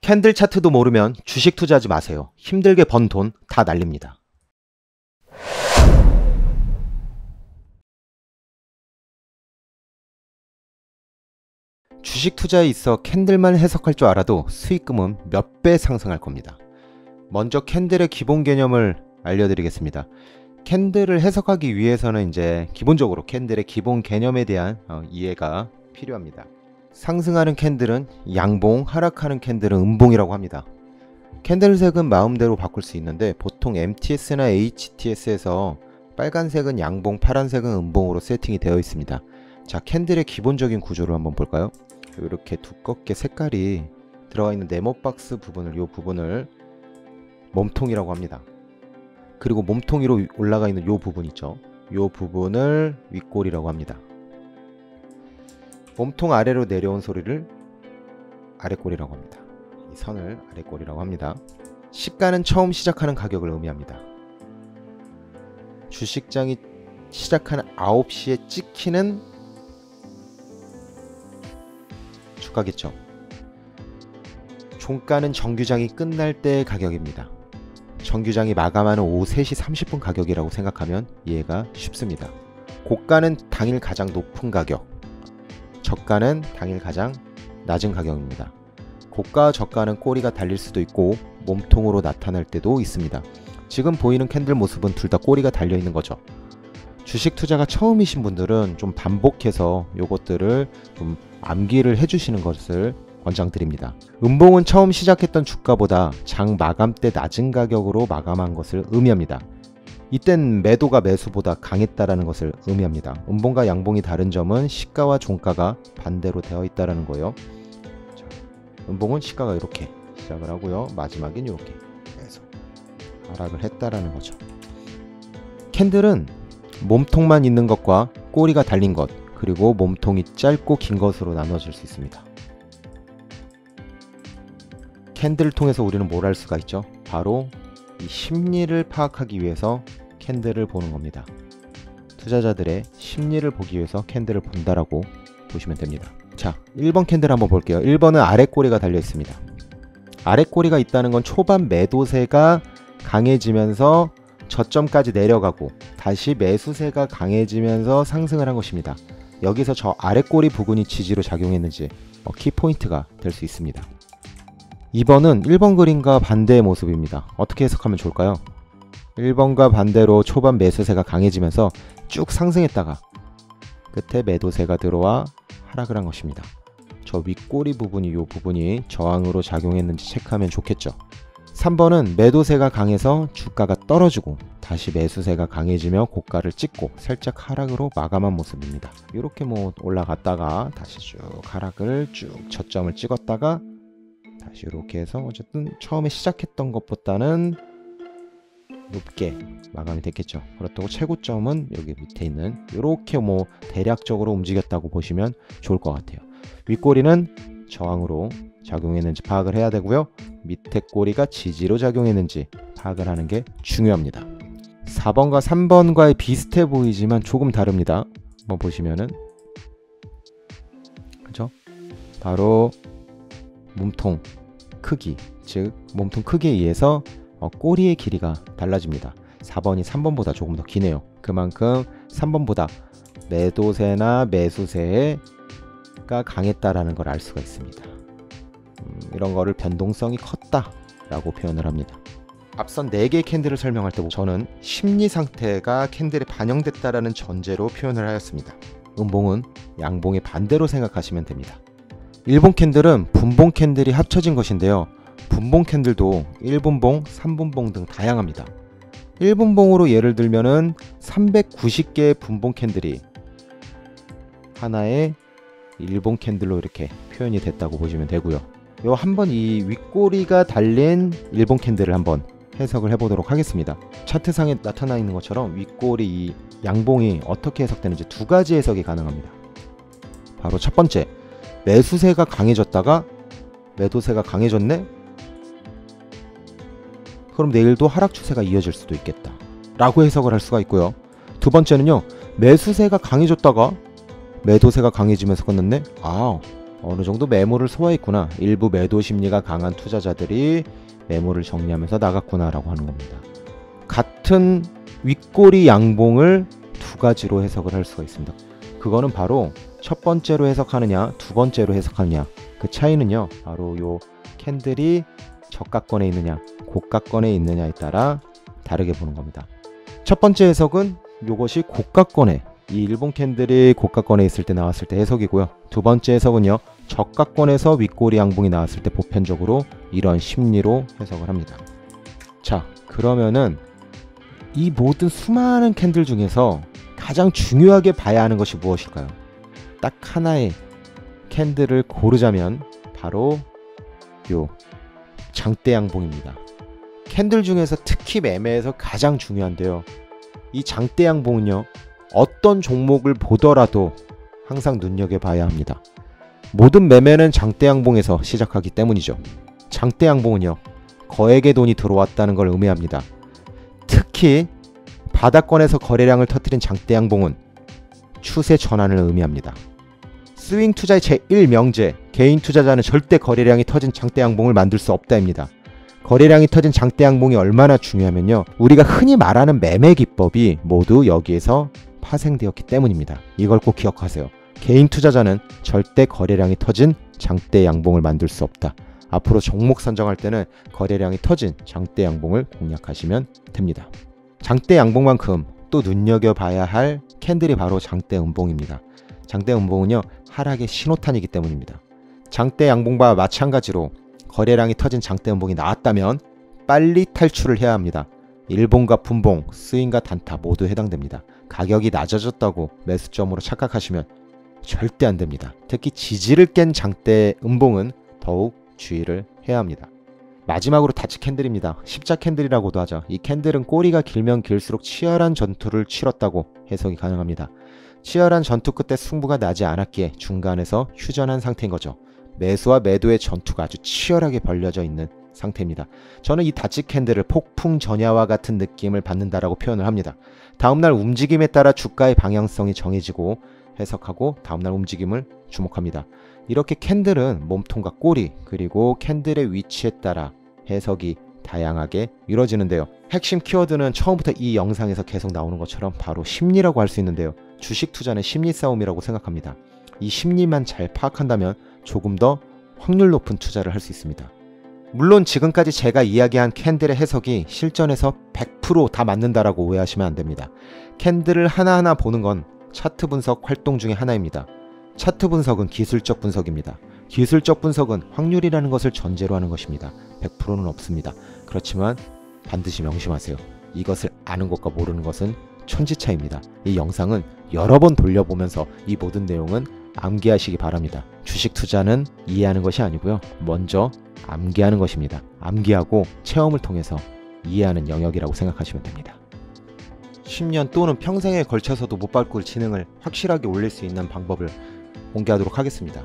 캔들 차트도 모르면 주식 투자하지 마세요. 힘들게 번 돈 다 날립니다. 주식 투자에 있어 캔들만 해석할 줄 알아도 수익금은 몇 배 상승할 겁니다. 먼저 캔들의 기본 개념을 알려드리겠습니다. 캔들을 해석하기 위해서는 이제 기본적으로 캔들의 기본 개념에 대한 이해가 필요합니다. 상승하는 캔들은 양봉, 하락하는 캔들은 음봉이라고 합니다. 캔들색은 마음대로 바꿀 수 있는데 보통 MTS나 HTS에서 빨간색은 양봉, 파란색은 음봉으로 세팅이 되어 있습니다. 자, 캔들의 기본적인 구조를 한번 볼까요? 이렇게 두껍게 색깔이 들어가 있는 네모박스 부분을, 이 부분을 몸통이라고 합니다. 그리고 몸통 위로 올라가 있는 이 부분 있죠? 이 부분을 윗골이라고 합니다. 몸통 아래로 내려온 소리를 아랫골이라고 합니다. 이 선을 아랫골이라고 합니다. 시가는 처음 시작하는 가격을 의미합니다. 주식장이 시작하는 9시에 찍히는 주가겠죠. 종가는 정규장이 끝날 때의 가격입니다. 정규장이 마감하는 오후 3시 30분 가격이라고 생각하면 이해가 쉽습니다. 고가는 당일 가장 높은 가격, 저가는 당일 가장 낮은 가격입니다. 고가, 저가는 꼬리가 달릴 수도 있고 몸통으로 나타날 때도 있습니다. 지금 보이는 캔들 모습은 둘 다 꼬리가 달려 있는 거죠. 주식 투자가 처음이신 분들은 좀 반복해서 요것들을 좀 암기를 해주시는 것을 권장드립니다. 음봉은 처음 시작했던 주가보다 장 마감 때 낮은 가격으로 마감한 것을 의미합니다. 이땐 매도가 매수보다 강했다라는 것을 의미합니다. 음봉과 양봉이 다른 점은 시가와 종가가 반대로 되어 있다는 거예요. 자, 음봉은 시가가 이렇게 시작을 하고요. 마지막엔 이렇게 해서 하락을 했다라는 거죠. 캔들은 몸통만 있는 것과 꼬리가 달린 것, 그리고 몸통이 짧고 긴 것으로 나눠질 수 있습니다. 캔들을 통해서 우리는 뭘 할 수가 있죠? 바로 이 심리를 파악하기 위해서 캔들을 보는 겁니다. 투자자들의 심리를 보기 위해서 캔들을 본다라고 보시면 됩니다. 자, 1번 캔들 한번 볼게요. 1번은 아랫꼬리가 달려 있습니다. 아랫꼬리가 있다는 건 초반 매도세가 강해지면서 저점까지 내려가고 다시 매수세가 강해지면서 상승을 한 것입니다. 여기서 저 아랫꼬리 부분이 지지로 작용했는지 키포인트가 될 수 있습니다. 2번은 1번 그림과 반대의 모습입니다. 어떻게 해석하면 좋을까요? 1번과 반대로 초반 매수세가 강해지면서 쭉 상승했다가 끝에 매도세가 들어와 하락을 한 것입니다. 저 윗꼬리 부분이, 이 부분이 저항으로 작용했는지 체크하면 좋겠죠. 3번은 매도세가 강해서 주가가 떨어지고 다시 매수세가 강해지며 고가를 찍고 살짝 하락으로 마감한 모습입니다. 이렇게 뭐 올라갔다가 다시 쭉 하락을 쭉 저점을 찍었다가 다시 이렇게 해서 어쨌든 처음에 시작했던 것보다는 높게 마감이 됐겠죠. 그렇다고 최고점은 여기 밑에 있는 이렇게 뭐 대략적으로 움직였다고 보시면 좋을 것 같아요. 윗꼬리는 저항으로 작용했는지 파악을 해야 되고요. 밑에 꼬리가 지지로 작용했는지 파악을 하는 게 중요합니다. 4번과 3번과의 비슷해 보이지만 조금 다릅니다. 한번 보시면은 그죠? 바로 몸통 크기, 즉 몸통 크기에 의해서 꼬리의 길이가 달라집니다. 4번이 3번보다 조금 더 기네요. 그만큼 3번보다 매도세나 매수세가 강했다라는 걸 알 수가 있습니다. 이런 거를 변동성이 컸다 라고 표현을 합니다. 앞선 4개의 캔들을 설명할 때 저는 심리 상태가 캔들에 반영됐다라는 전제로 표현을 하였습니다. 음봉은 양봉의 반대로 생각하시면 됩니다. 일본 캔들은 분봉 캔들이 합쳐진 것인데요. 분봉 캔들도 1분봉, 3분봉 등 다양합니다. 1분봉으로 예를 들면은 390개의 분봉 캔들이 하나의 일본 캔들로 이렇게 표현이 됐다고 보시면 되고요. 요 한번 이 윗꼬리가 달린 일본 캔들을 한번 해석을 해보도록 하겠습니다. 차트상에 나타나 있는 것처럼 윗꼬리 이 양봉이 어떻게 해석되는지 두 가지 해석이 가능합니다. 바로 첫 번째, 매수세가 강해졌다가 매도세가 강해졌네? 그럼 내일도 하락 추세가 이어질 수도 있겠다 라고 해석을 할 수가 있고요. 두 번째는요, 매수세가 강해졌다가 매도세가 강해지면서 끝났네? 어느 정도 매물을 소화했구나, 일부 매도 심리가 강한 투자자들이 매물을 정리하면서 나갔구나 라고 하는 겁니다. 같은 윗꼬리 양봉을 두 가지로 해석을 할 수가 있습니다. 그거는 바로 첫 번째로 해석하느냐 두 번째로 해석하느냐, 그 차이는요 바로 요 캔들이 저가권에 있느냐 고가권에 있느냐에 따라 다르게 보는 겁니다. 첫 번째 해석은 요것이 고가권에, 이 일본 캔들이 고가권에 있을 때 나왔을 때 해석이고요. 두 번째 해석은요 저가권에서 윗꼬리 양봉이 나왔을 때 보편적으로 이런 심리로 해석을 합니다. 자, 그러면은 이 모든 수많은 캔들 중에서 가장 중요하게 봐야 하는 것이 무엇일까요? 딱 하나의 캔들을 고르자면 바로 요 장대 양봉입니다. 캔들 중에서 특히 매매에서 가장 중요한데요, 이 장대 양봉은요 어떤 종목을 보더라도 항상 눈여겨봐야 합니다. 모든 매매는 장대 양봉에서 시작하기 때문이죠. 장대 양봉은요 거액의 돈이 들어왔다는 걸 의미합니다. 특히 바닥권에서 거래량을 터뜨린 장대 양봉은 추세 전환을 의미합니다. 스윙 투자의 제1명제, 개인 투자자는 절대 거래량이 터진 장대 양봉을 만들 수 없다입니다. 거래량이 터진 장대 양봉이 얼마나 중요하면요, 우리가 흔히 말하는 매매 기법이 모두 여기에서 파생되었기 때문입니다. 이걸 꼭 기억하세요. 개인 투자자는 절대 거래량이 터진 장대 양봉을 만들 수 없다. 앞으로 종목 선정할 때는 거래량이 터진 장대 양봉을 공략하시면 됩니다. 장대 양봉만큼 또 눈여겨봐야 할 캔들이 바로 장대 음봉입니다. 장대 음봉은요 하락의 신호탄이기 때문입니다. 장대 양봉과 마찬가지로 거래량이 터진 장대 음봉이 나왔다면 빨리 탈출을 해야 합니다. 일봉과 분봉, 스윙과 단타 모두 해당됩니다. 가격이 낮아졌다고 매수점으로 착각하시면 절대 안 됩니다. 특히 지지를 깬 장대 음봉은 더욱 주의를 해야 합니다. 마지막으로 다치 캔들입니다. 십자 캔들이라고도 하죠. 이 캔들은 꼬리가 길면 길수록 치열한 전투를 치렀다고 해석이 가능합니다. 치열한 전투 끝에 승부가 나지 않았기에 중간에서 휴전한 상태인 거죠. 매수와 매도의 전투가 아주 치열하게 벌려져 있는 상태입니다. 저는 이 다치 캔들을 폭풍 전야와 같은 느낌을 받는다라고 표현을 합니다. 다음날 움직임에 따라 주가의 방향성이 정해지고 해석하고 다음날 움직임을 주목합니다. 이렇게 캔들은 몸통과 꼬리 그리고 캔들의 위치에 따라 해석이 다양하게 이루어지는데요. 핵심 키워드는 처음부터 이 영상에서 계속 나오는 것처럼 바로 심리라고 할 수 있는데요. 주식 투자는 심리 싸움이라고 생각합니다. 이 심리만 잘 파악한다면 조금 더 확률 높은 투자를 할 수 있습니다. 물론 지금까지 제가 이야기한 캔들의 해석이 실전에서 100% 다 맞는다라고 오해하시면 안 됩니다. 캔들을 하나하나 보는 건 차트 분석 활동 중에 하나입니다. 차트 분석은 기술적 분석입니다. 기술적 분석은 확률이라는 것을 전제로 하는 것입니다. 100%는 없습니다. 그렇지만 반드시 명심하세요. 이것을 아는 것과 모르는 것은 천지차이입니다. 이 영상은 여러 번 돌려보면서 이 모든 내용은 암기하시기 바랍니다. 주식 투자는 이해하는 것이 아니고요. 먼저 암기하는 것입니다. 암기하고 체험을 통해서 이해하는 영역이라고 생각하시면 됩니다. 10년 또는 평생에 걸쳐서도 못 바꿀 지능을 확실하게 올릴 수 있는 방법을 공개하도록 하겠습니다.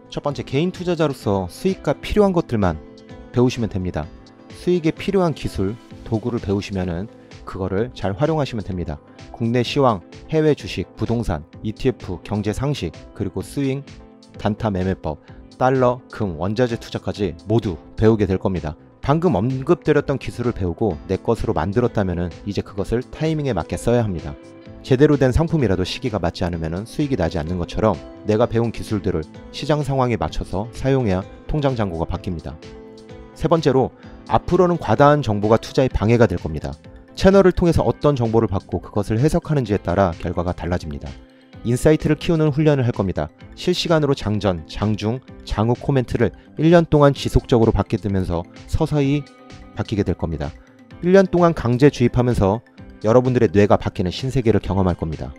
첫 번째, 개인 투자자로서 수익과 필요한 것들만 배우시면 됩니다. 수익에 필요한 기술, 도구를 배우시면은 그거를 잘 활용하시면 됩니다. 국내 시황, 해외 주식, 부동산, ETF, 경제 상식, 그리고 스윙, 단타 매매법, 달러, 금, 원자재 투자까지 모두 배우게 될 겁니다. 방금 언급드렸던 기술을 배우고 내 것으로 만들었다면 이제 그것을 타이밍에 맞게 써야 합니다. 제대로 된 상품이라도 시기가 맞지 않으면 수익이 나지 않는 것처럼 내가 배운 기술들을 시장 상황에 맞춰서 사용해야 통장 잔고가 바뀝니다. 세 번째로, 앞으로는 과다한 정보가 투자에 방해가 될 겁니다. 채널을 통해서 어떤 정보를 받고 그것을 해석하는지에 따라 결과가 달라집니다. 인사이트를 키우는 훈련을 할 겁니다. 실시간으로 장전, 장중, 장후 코멘트를 1년 동안 지속적으로 받게 되면서 서서히 바뀌게 될 겁니다. 1년 동안 강제 주입하면서 여러분들의 뇌가 바뀌는 신세계를 경험할 겁니다.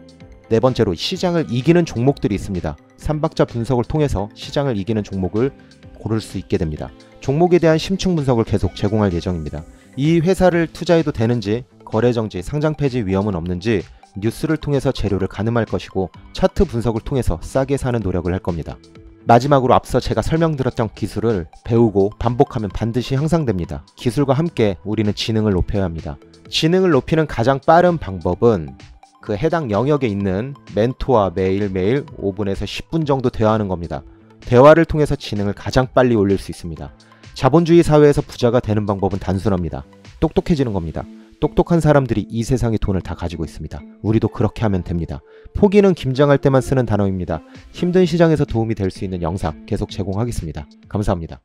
네 번째로, 시장을 이기는 종목들이 있습니다. 3박자 분석을 통해서 시장을 이기는 종목을 고를 수 있게 됩니다. 종목에 대한 심층 분석을 계속 제공할 예정입니다. 이 회사를 투자해도 되는지, 거래 정지, 상장 폐지 위험은 없는지 뉴스를 통해서 재료를 가늠할 것이고 차트 분석을 통해서 싸게 사는 노력을 할 겁니다. 마지막으로 앞서 제가 설명드렸던 기술을 배우고 반복하면 반드시 향상됩니다. 기술과 함께 우리는 지능을 높여야 합니다. 지능을 높이는 가장 빠른 방법은 그 해당 영역에 있는 멘토와 매일매일 5분에서 10분 정도 대화하는 겁니다. 대화를 통해서 지능을 가장 빨리 올릴 수 있습니다. 자본주의 사회에서 부자가 되는 방법은 단순합니다. 똑똑해지는 겁니다. 똑똑한 사람들이 이 세상의 돈을 다 가지고 있습니다. 우리도 그렇게 하면 됩니다. 포기는 김장할 때만 쓰는 단어입니다. 힘든 시장에서 도움이 될 수 있는 영상 계속 제공하겠습니다. 감사합니다.